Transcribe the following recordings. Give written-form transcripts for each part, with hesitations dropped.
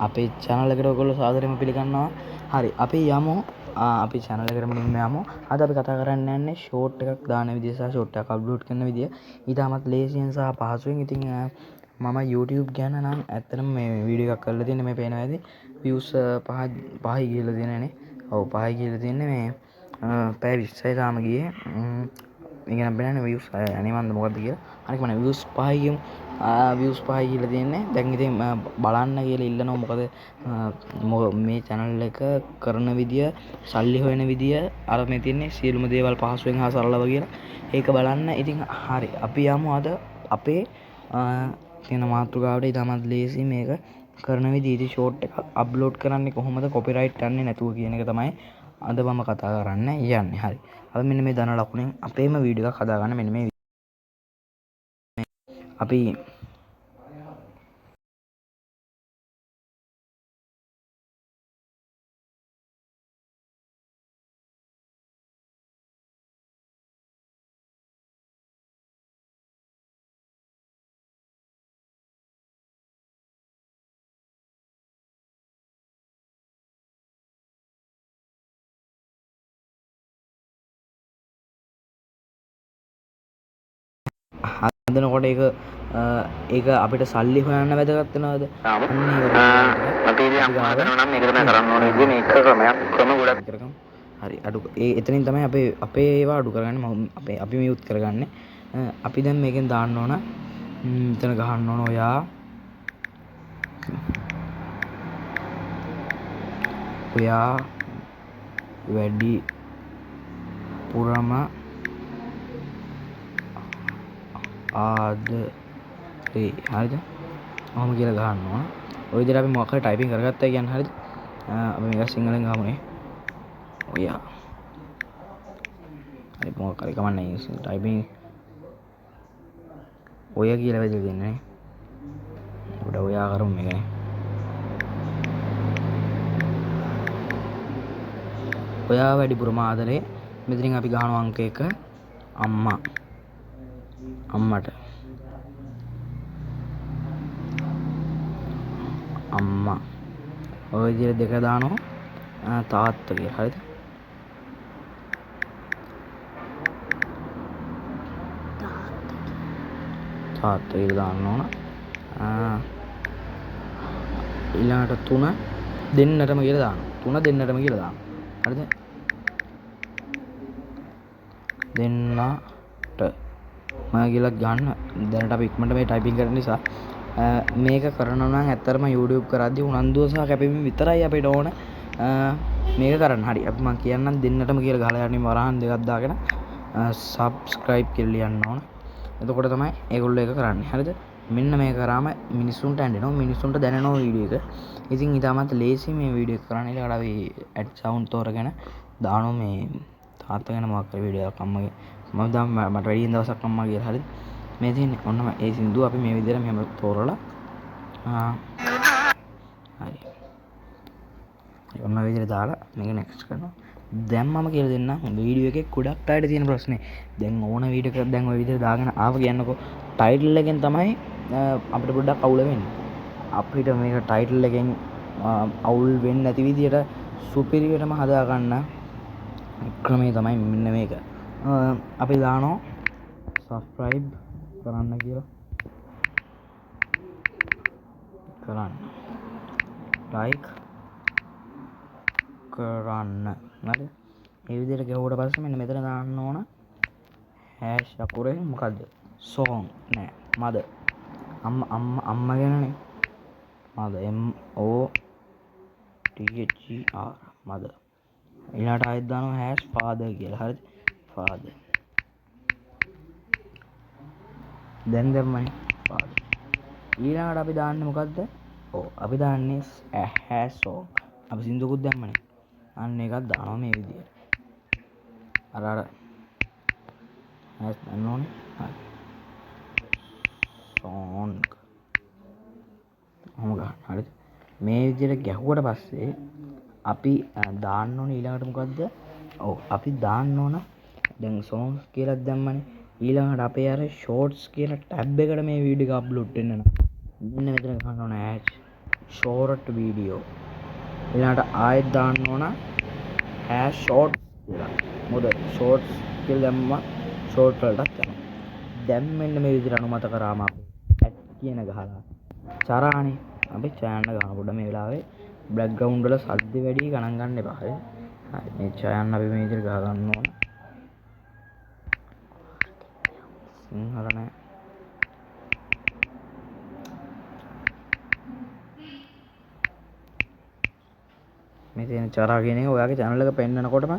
අපේ channel එකට ඔයගොල්ලෝ සාදරයෙන්ම පිළිගන්නවා. හරි අපි යමු අපේ channel එකට මුලින්ම යමු. අද අපි කතා කරන්න යන්නේ short එකක් දාන විදිය සහ short එකක් upload කරන විදිය. ඊටමත් ලේසියෙන් සහ පහසුවෙන්. ඉතින් මම YouTube ගැන නම් ඇත්තටම මේ වීඩියෝ එකක් කරලා තියෙන්නේ මේ පේනවා ඇති views 5යි කියලා තියෙනනේ. ඔව් 5යි කියලා තියෙන්නේ මේ පැය 20යි තාම ගියේ. මේක නම් බලන්න views අනේ මන්ද මොකද්ද කියලා. අනික මම views 5යි කියමු. views 5යි කියලා තියෙන්නේ. දැන් ඉතින් බලන්න කියලා ඉල්ලනවා. මොකද මේ channel එක කරන විදිය, සල්ලි හොයන විදිය අර මේ තියන්නේ සියලුම දේවල් පහසුවෙන් හා සරලව කියලා. ඒක බලන්න. ඉතින් හරි අපි යමු අද අපේ තියෙන මාතෘකාවට. ඊටමත් ලේසි මේක කරන විදිහ. ඉතින් short එක upload කරන්නේ කොහොමද copyright යන්නේ නැතුව කියන එක තමයි අද මම කතා කරන්න යන්නේ. හරි. අපි මෙන්න මේ දන ලකුණෙන් අපේම වීඩියෝ එකක් හදාගන්න. මෙන්න මේ අපි හදනකොට ඒක අපිට සල්ලි හොයන්න වැදගත් වෙනවද? අපි ඉතින් අම්මා කරනවා නම් මේක තමයි කරන්න ඕනේ විදිය මේක ක්‍රම ගොඩක් කරගමු. හරි අඩු එතනින් තමයි අපේ ඒවා අඩු කරගන්නේ. අපි මියුට් කරගන්නේ. අපි දැන් මේකෙන් දාන්න ඕන මෙතන ගහන්න ඕන ඔයා වැඩි පුරම ආදරේ. හරිද? ඔහොම කියලා ගහන්න ඕන. ඔය විදිහට අපි මොකක් හරි ටයිපින් කරගත්තා කියන්නේ හරිද? අපි මේක සිංහලෙන් ගහමුනේ. ඔයා. හරි මොකක් හරි කමන්නේ ටයිපින් ඔය කියලා වෙද දෙන්නේ. උඩ ඔයා කරමු මේකනේ. ඔයා වැඩිපුරම ආදරේ. මෙතනින් අපි ගහනවා අංක 1 අම්මට අම්මා ඔය විදිහට දෙක දානවා තාත්තා කියලා. හරිද? තාත්තා කියලා දාන්න ඕන. ඊළඟට 3 දෙන්නටම කියලා දානවා. 3 දෙන්නටම කියලා දානවා. හරිද? දෙන්නට මම කියලා ගන්න. දැනට අපි ඉක්මනට මේ ටයිපින් කරන නිසා මේක කරනවා නම් ඇත්තටම YouTube කරද්දී උනන්දුව සහ කැපවීම විතරයි අපිට ඕන මේක කරන්න. හරි අපි මම කියන්නම් දෙන්නටම කියලා ගහලා යන්නේ වරහන් දෙකක් දාගෙන subscribe කියලා ලියන්න ඕන. එතකොට තමයි ඒගොල්ලෝ ඒක කරන්නේ. හරිද? මෙන්න මේක කරාම මිනිස්සුන්ට ඇඬෙනවා. මිනිස්සුන්ට දැනෙනවා වීඩියෝ එක. ඉතින් ඊටමත් ලේසි මේ වීඩියෝ එක කරන්න. ඊළඟට අපි ඇඩ් සවුන්ඩ් තෝරගෙන දානවා මේ තාත්තා ගැන මොකක් හරි වීඩියෝ එකක් අම්මගේ මම දැන් මට වැඩි දවසක් අම්මා කියලා. හරිද? මේ තියෙන්නේ ඔන්නම ඒ සින්දුව අපි මේ විදිහට මෙහෙම තෝරලා හරි ඔන්න ඔය විදිහට දාලා මේක නෙක්ස්ට් කරනවා. දැන් මම කියලා දෙන්නම් වීඩියෝ එකේ ගොඩක් අයට තියෙන ප්‍රශ්නේ. දැන් ඕන වීඩියෝ එකක් දැන් ඔය විදිහට දාගෙන ආව කියන්නකෝ ටයිටල් එකෙන් තමයි අපිට පොඩ්ඩක් අවුල වෙන්නේ. අපිට මේක ටයිටල් එකෙන් අවුල් වෙන්නේ නැති විදිහට සුපිරියටම හදා ගන්න ක්‍රමය තමයි මෙන්න මේක. අපි දානවා subscribe කරන්න කියලා. කරන්න like කරන්න. හරි මේ විදිහට ගහුවට පස්සේ මෙන්න මෙතන දාන්න ඕන hash අකුරේ මොකද්ද song නෑ mother අම්මා ගැනනේ mother MOTHER mother. ඊළාට ආයෙත් දානවා hash father කියලා. හරිද? father දැන් දැම්මනේ father. ඊළඟට අපි දාන්නේ මොකද්ද? අපි දාන්නේ hash song. අපි සින්දුවකුත් දැම්මනේ. අන්න ඒකත් දානවා මේ විදියට. අර hash දාන්න ඕනේ. හරි. song. ඔහොම ගන්න. හරිද? මේ විදියට ගැහුවට පස්සේ අපි දාන්න ඕනේ ඊළඟට මොකද්ද? අපි දාන්න ඕන දැන් songs කියලා දැම්මනේ. ඊළඟට අපේ අර shorts කියලා ටැබ් එකට මේ වීඩියෝ එක අප්ලෝඩ් වෙන්න නම් මෙන්න මෙතන ගන්න ඕන ෂෝට් වීඩියෝ ඊළඟට ආයෙත් දාන්න ඕන ෂෝට් කියලා. මොකද ෂෝට්ස් කියලා දැම්මම ෂෝට් වලටත් යනවා. දැන් මෙන්න මේ විදිහට අනුමත කරාම අපි ඇඩ් කියන ගහලා චරානේ අපි චෑනල් ගහන පොඩ්ඩ මේ වෙලාවේ බෑග්ග්‍රවුන්ඩ් වල සද්ද වැඩි ගණන් ගන්න එපා. හරි. මේ චෑනල් අපි මේ විදිහට ගහ ගන්න ඕන. සිංහල නෑ. මේ තියෙන චරා කියන එක ඔයාගේ channel එක පෙන්නනකොටම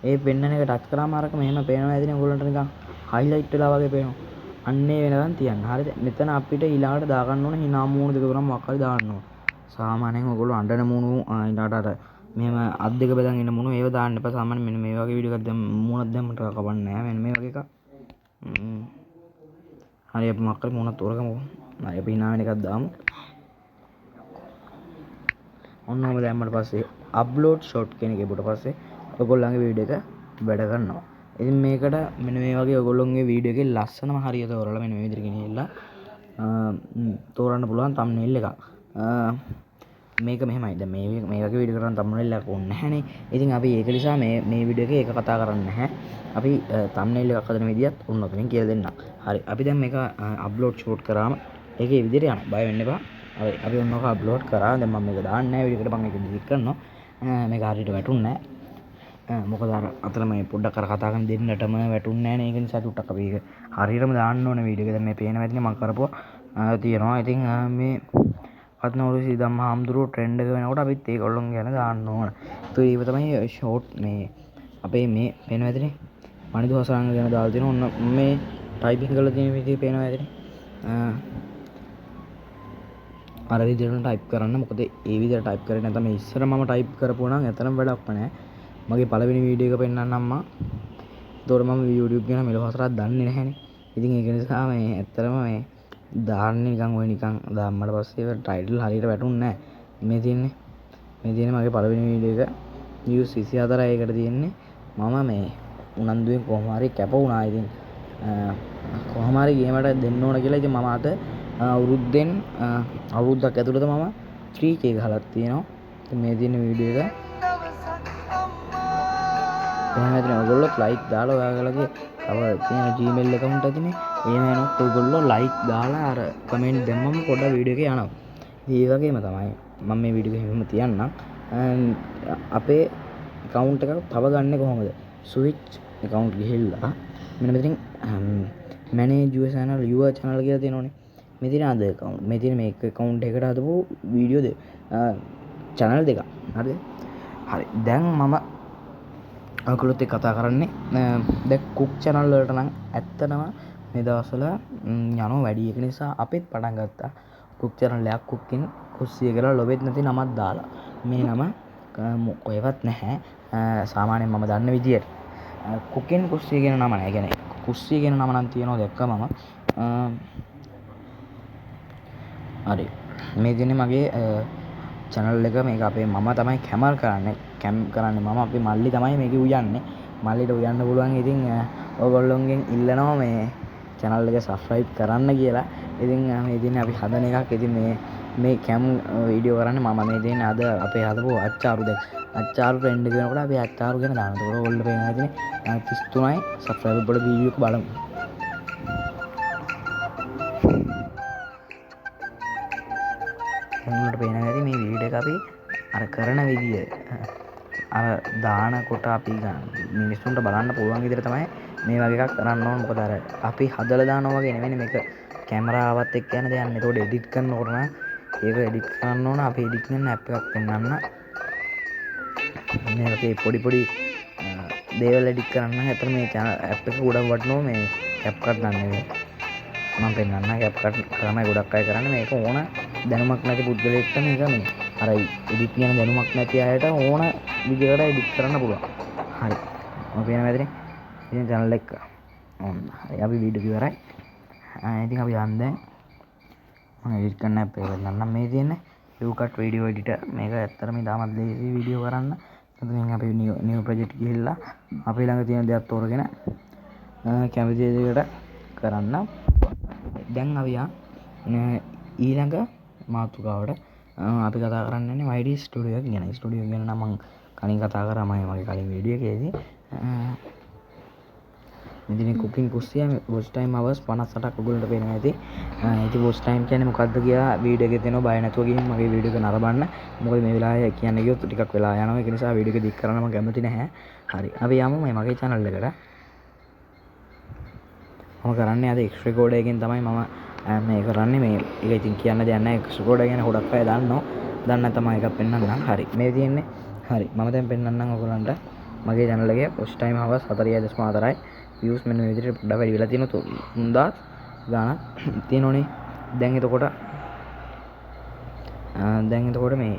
ඒ පෙන්නන එක ටච් කරාම අරක මෙහෙම පේනවා ඇතිනේ ඔයගොල්ලන්ට නිකන් highlight වෙලා වගේ පේනවා. අන්නේ වෙනකන් තියන්න. හරිද? මෙතන අපිට ඊළඟට දා ගන්න ඕන hina මූණ දෙක තුනක් මොකක් හරි දාන්න ඕන. සාමාන්‍යයෙන් ඔයගොල්ලෝ අඬන මූණු ඊළඟට අර මෙහෙම අත් දෙක බෙදන් ඉන්න මූණු ඒව දාන්න එපා. සාමාන්‍යයෙන් මෙන්න මේ වගේ වීඩියෝ එකක් දැන් මූණක් දැම්මට කවන්නේ නැහැ. මෙන්න මේ වගේ එකක්. හරි අපි මොකක් හරි මූණක් තෝරගමු. හරි අපි hina වෙන එකක් දාමු. ඔන්නෝම දැම්මට පස්සේ අප්ලෝඩ් ෂොට් කියන එක ඉබුවට පස්සේ ඔයගොල්ලන්ගේ වීඩියෝ එක වැඩ කරනවා. ඉතින් මේකට මෙන්න මේ වගේ ඔයගොල්ලොන්ගේ වීඩියෝ එකේ ලස්සනම හරිය තෝරලා මෙන්න මේ විදිහට ගෙනියලා තෝරන්න පුළුවන් thumbnail එකක්. මේක මෙහෙමයි. දැන් මේ වගේ වීඩියෝ කරන් thumbnail එකක් ඕනේ නැහැනේ. ඉතින් අපි ඒක නිසා මේ වීඩියෝ එකේ ඒක කතා කරන්නේ නැහැ. අපි thumbnail එකක් හදන විදියත් උන් ඔතනින් කියලා දෙන්නම්. හරි. අපි දැන් මේක අප්ලෝඩ් ෂූට් කරාම ඒකේ විදිහට යනවා. බය වෙන්න එපා. හරි. අපි ඔන්නෝක අප්ලෝඩ් කරා. දැන් මම මේක දාන්නේ නැහැ වීඩියෝ එකට. මම ඒක ඩිලීට් කරනවා. මේක හරියට වැටුන්නේ නැහැ. මොකද අතන මේ පොඩ්ඩක් අර කතා කරන දෙන්නටම වැටුන්නේ නැහැ නේ. ඒක නිසා ටුට්ටක් අපි ඒක හරියටම දාන්න ඕනේ වීඩියෝ එක. දැන් මේ පේන වැදිනේ මම කරපුවා තියෙනවා. ඉතින් මේ අත්නවරු සීදම්ම හාමුදුරුවෝ ට්‍රෙන්ඩ් එක වෙනකොට අපිත් ඒගොල්ලොන් ගැන දාන්න ඕන. ඒක තමයි ෂෝට් මේ අපේ මේ පේන වැදිනේ මනිදු හසාංග ගැන දාලා තියෙනවා. ඔන්න මේ ටයිපින් කරලා තියෙන විදිහ පේන වැදිනේ. අර විදිහට ටයිප් කරන්න. මොකද ඒ විදිහට ටයිප් කරේ නැත්නම් මේ ඉස්සර මම ටයිප් කරපුවා නම් එතරම් වැඩක් නැහැ. මගේ පළවෙනි වීඩියෝ එක පෙන්නන්නම් අම්මා. ඒතකොට මම YouTube ගැන මෙලොව හතරක් දන්නේ නැහැනේ. ඉතින් ඒක නිසා මේ ඇත්තටම මේ දාන්නේ නිකන් ඔය නිකන් දාම්මට පස්සේ ටයිටල් හරියට වැටුන්නේ නැහැ. මේ තියෙන්නේ මගේ පළවෙනි වීඩියෝ එක views 24යි එකට තියෙන්නේ. මම මේ උනන්දුවෙන් කොහොම හරි කැප වුණා. ඉතින් කොහොම හරි ගේමට දෙන්න ඕන කියලා ඉතින් මම අද අවුරුද්දක් ඇතුළත මම 3K ගහලා තියෙනවා. ඉතින් මේ තියෙන වීඩියෝ එක එහෙනම් ඔයගොල්ලෝ ලයික් දාලා ඔයාලගේ තව තියෙන Gmail account එකනේ එහෙම එනොත් ඔයගොල්ලෝ ලයික් දාලා අර කමෙන්ට් දැම්මම පොඩ්ඩක් වීඩියෝ එක යනවා. ඉතින් ඒ වගේම තමයි මම මේ වීඩියෝ එක එහෙම තියන්නම්. අපේ account එක තව ගන්නෙ කොහොමද? switch account ගිහිල්ලා මෙන්න මෙතනින් manage your channel කියලා තියෙනවනේ. මේ තියෙන අද account මේ තියෙන මේ account එකට හදපු වීඩියෝ දෙක channel දෙකක්. හරිද? හරි. දැන් මම ඔයගොල්ලොත් එක්ක කතා කරන්නේ දැන් cook channel වලට නම් ඇත්තටම මේ දවස්වල යනවා වැඩි. ඒක නිසා අපිත් පටන් ගත්තා cook channel එකක් cooking කුස්සිය කියලා ලොබෙත් නැති නමක් දාලා. මේ නම කොහෙවත් නැහැ. සාමාන්‍යයෙන් මම දන්න විදියට cooking කුස්සිය කියන නම නැහැ. කියන්නේ කුස්සිය කියන නම නම් තියෙනවා දැක්කම මම. හරි. මේ දිනේ මගේ channel එක මේක අපේ මම තමයි කැමර් කරන්නේ. මම අපේ මල්ලි තමයි මේක උයන්නේ. මල්ලිට උයන්න පුළුවන්. ඉතින් ඔයගොල්ලොන්ගෙන් ඉල්ලනවා මේ channel එක subscribe කරන්න කියලා. ඉතින් මේ දිනේ අපි හදන එකක්. ඉතින් මේ කැම් වීඩියෝ කරන්නේ මම මේ දිනේ අද අපේ හදපු අච්චාරු අච්චාරු ට්‍රෙන්ඩ් එක වෙනකොට අපි අච්චාරු ගැන දානවා. ඒක ඔයගොල්ලෝ පේනවා ඉතින් 33යි subscribe වල වීඩියෝ එක බලමු. ඔයාලට පේනවා ඇති මේ වීඩියෝ එක අපි අර කරන විදිය අර දාන කොට අපි මිනිස්සුන්ට බලන්න පුළුවන් විදිහට තමයි මේ වගේ එකක් කරන්න ඕන. මොකද අර අපි හදලා දානවා වගේ නෙවෙයි මේක කැමරාවත් එක්ක යන දෙයක් නේ. ඒකට එඩිට් කරනකොට නම් ඒක එඩිට් කරන්න ඕන. අපි එඩිට් කරන ඇප් එකක් පෙන්වන්න. මේ වගේ පොඩි දේවල් එඩිට් කරන්න. ඇත්තට මේ ඇප් එක ගොඩක් වටිනවා. මේ CapCut නම් නෙවෙයි. මම පෙන්වන්න CapCut තමයි ගොඩක් අය කරන්නේ. මේක ඕන දැනුමක් නැති පුද්ගලයෙක්ට මේක මේ අර එඩිට් කියන දැනුමක් නැති අයට ඕන විදිහකට එඩිට් කරන්න පුළුවන්. හරි. මම පේනවා ඇතිනේ. ඉතින් channel එක ඔන්න. හරි අපි වීඩියෝ ඉවරයි. ඉතින් අපි යන්න දැන් මම එඩිට් කරන්න ඇප් එක ගන්නම්. මේ තියෙන්නේ CapCut video editor. මේක ඇත්තටම ඉතාමත් ලේසි වීඩියෝ කරන්න. එතනින් අපි new project ගිහිල්ලා අපි ළඟ තියෙන දේවල් තෝරගෙන කැමති දෙයකට කරන්න. දැන් අපි ඊළඟ මාතෘකාවට අපි කතා කරන්න යන්නේ YD ස්ටුඩියෝ එක ගැන. ස්ටුඩියෝ එක ගැන නම් මම කලින් කතා කරා මගේ කලින් වීඩියෝ එකේදී. මෙතන කුකින් කුස්සිය වොච් ටයිම් අවර්ස් 58ක් ඔයගොල්ලන්ට පේනවා ඇති. ඉතින් වොච් ටයිම් කියන්නේ මොකක්ද කියලා වීඩියෝ එකේ තියෙනවා. බය නැතුව ගිහින් මගේ වීඩියෝ එක නරඹන්න. මොකද මේ වෙලාවේ කියන්න ගියොත් ටිකක් වෙලා යනවා. ඒක නිසා වීඩියෝ එක දික් කරන්න මම කැමති නැහැ. හරි. අපි යමු මගේ channel එකට. මම කරන්නේ අද එක්ස් රෙකෝඩර් එකෙන් තමයි මම මේ කරන්නේ. මේ ඒක ඉතින් කියන්න දෙයක් නැහැ. එක්ස් රෙකෝඩර් ගැන ගොඩක් අය දන්නවා. දන්නේ නැත්නම් මම එකක් පෙන්නන්නම්. හරි. මේ තියෙන්නේ. හරි. මම දැන් පෙන්නන්නම් ඔයගොල්ලන්ට මගේ channel එකේ watch time hours 40.4යි. views මෙන්න මේ විදිහට පොඩ්ඩක් වැඩි වෙලා තියෙනවා. 3000 ගාණක් තියෙනෝනේ. දැන් එතකොට මේ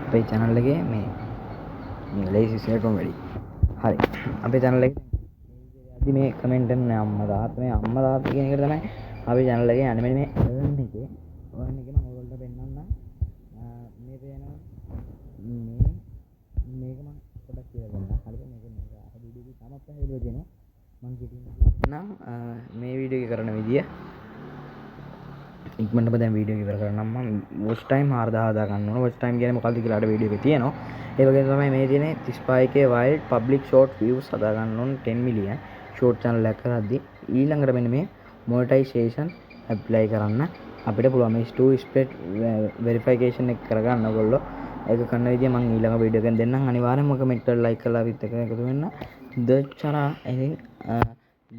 අපේ channel එකේ මේ ලේසි සෙටම් වැඩි. හරි. අපේ channel එකේ අද මේ කමෙන්ට් එක නෑ අම්මා තාත්තා මේ අම්මා තාත්තා කියන එකට තමයි අපේ channel එකේ යන්නේ. මෙන්න මේ earn එකේ මම ඔයගොල්ලන්ට පෙන්නන්නම්. මේ පේනවා මේක මම පොඩ්ඩක් කියලා දෙන්න. හරිද? මේක අර වීඩියෝ එකේ තාමත් පැහැදිලිව දෙනවා. මම කිව්වා මේ වීඩියෝ එක කරන විදිය ඉක්මනටම දැන් වීඩියෝ එක ඉවර කරනම් මම watch time 4000 හදා ගන්න ඕන. watch time කියන්නේ මොකක්ද කියලා අර වීඩියෝ එකේ තියෙනවා. ඒ වගේම තමයි මේ තියෙන්නේ 35k wild public short views හදා ගන්න ඕන 10 million short channel එකක් කරද්දී ඊළඟට මෙන්න මේ monetization apply කරන්න අපිට පුළුවන් මේ two step verification එක කරගන්න ඕගොල්ලෝ. ඒක කරන විදිය මම ඊළඟ වීඩියෝ එකෙන් දෙන්නම්. අනිවාර්යෙන්ම කමෙන්ට් කරලා like කරලා අපිත් එක්ක එකතු වෙන්න. දචරා ඉතින්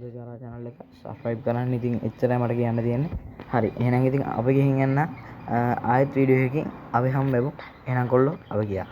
දචරා channel එක subscribe කරන්න. ඉතින් එච්චරයි මට කියන්න තියෙන්නේ. හරි. එහෙනම් ඉතින් අපි ගිහින් යන්න ආයෙත් වීඩියෝ එකකින් අපි හම්බෙමු. එහෙනම් කොල්ලෝ අපි ගියා.